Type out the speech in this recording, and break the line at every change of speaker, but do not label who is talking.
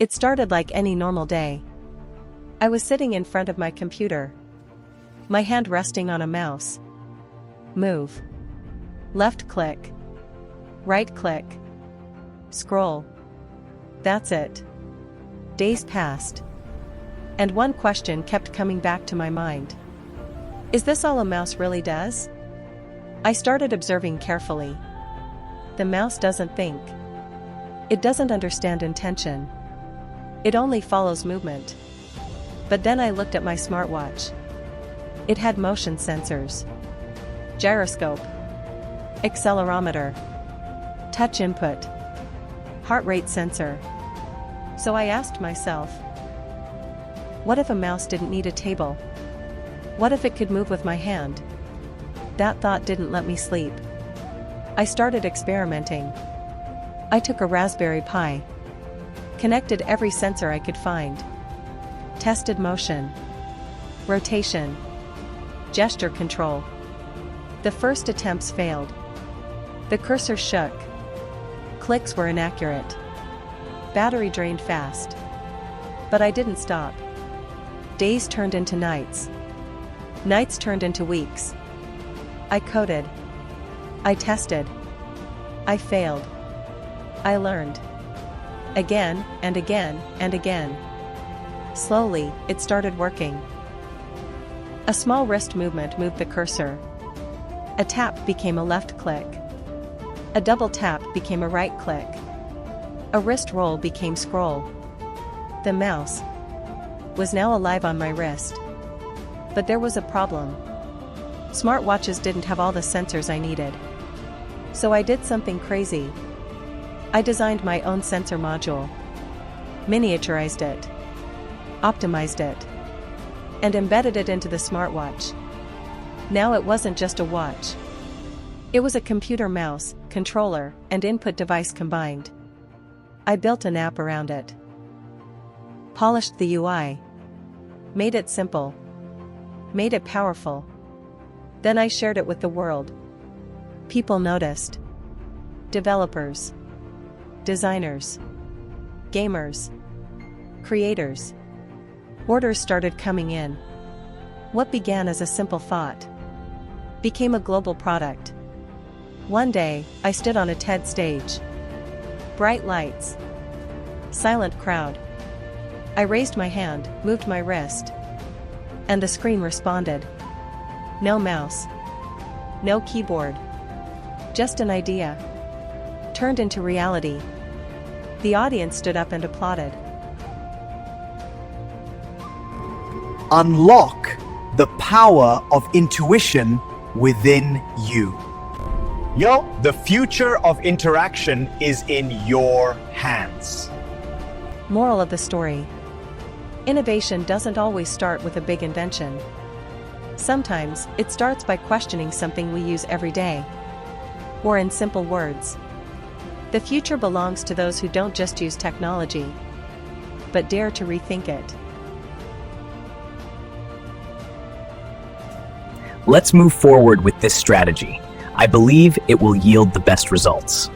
It started like any normal day. I was sitting in front of my computer, my hand resting on a mouse. Move. Left click. Right click. Scroll. That's it. Days passed. And one question kept coming back to my mind. Is this all a mouse really does? I started observing carefully. The mouse doesn't think. It doesn't understand intention. It only follows movement. But then I looked at my smartwatch. It had motion sensors, gyroscope, accelerometer, touch input, heart rate sensor. So I asked myself, what if a mouse didn't need a table? What if it could move with my hand? That thought didn't let me sleep. I started experimenting. I took a Raspberry Pi, connected every sensor I could find, tested motion, rotation, gesture control. The first attempts failed. The cursor shook. Clicks were inaccurate. Battery drained fast. But I didn't stop. Days turned into nights. Nights turned into weeks. I coded. I tested. I failed. I learned. Again, and again, and again. Slowly, it started working. A small wrist movement moved the cursor. A tap became a left click. A double tap became a right click. A wrist roll became scroll. The mouse was now alive on my wrist. But there was a problem. Smartwatches didn't have all the sensors I needed. So I did something crazy. I designed my own sensor module, miniaturized it, optimized it, and embedded it into the smartwatch. Now it wasn't just a watch. It was a computer mouse, controller, and input device combined. I built an app around it, polished the UI, made it simple, made it powerful. Then I shared it with the world. People noticed. Developers, designers, gamers, creators. Orders started coming in. What began as a simple thought became a global product. One day, I stood on a TED stage. Bright lights. Silent crowd. I raised my hand, moved my wrist. And the screen responded. No mouse. No keyboard. Just an idea. Turned into reality. The audience stood up and applauded.
Unlock the power of intuition within you.
Yo, the future of interaction is in your hands.
Moral of the story. Innovation doesn't always start with a big invention. Sometimes, it starts by questioning something we use every day. Or in simple words, the future belongs to those who don't just use technology, but dare to rethink it.
Let's move forward with this strategy. I believe it will yield the best results.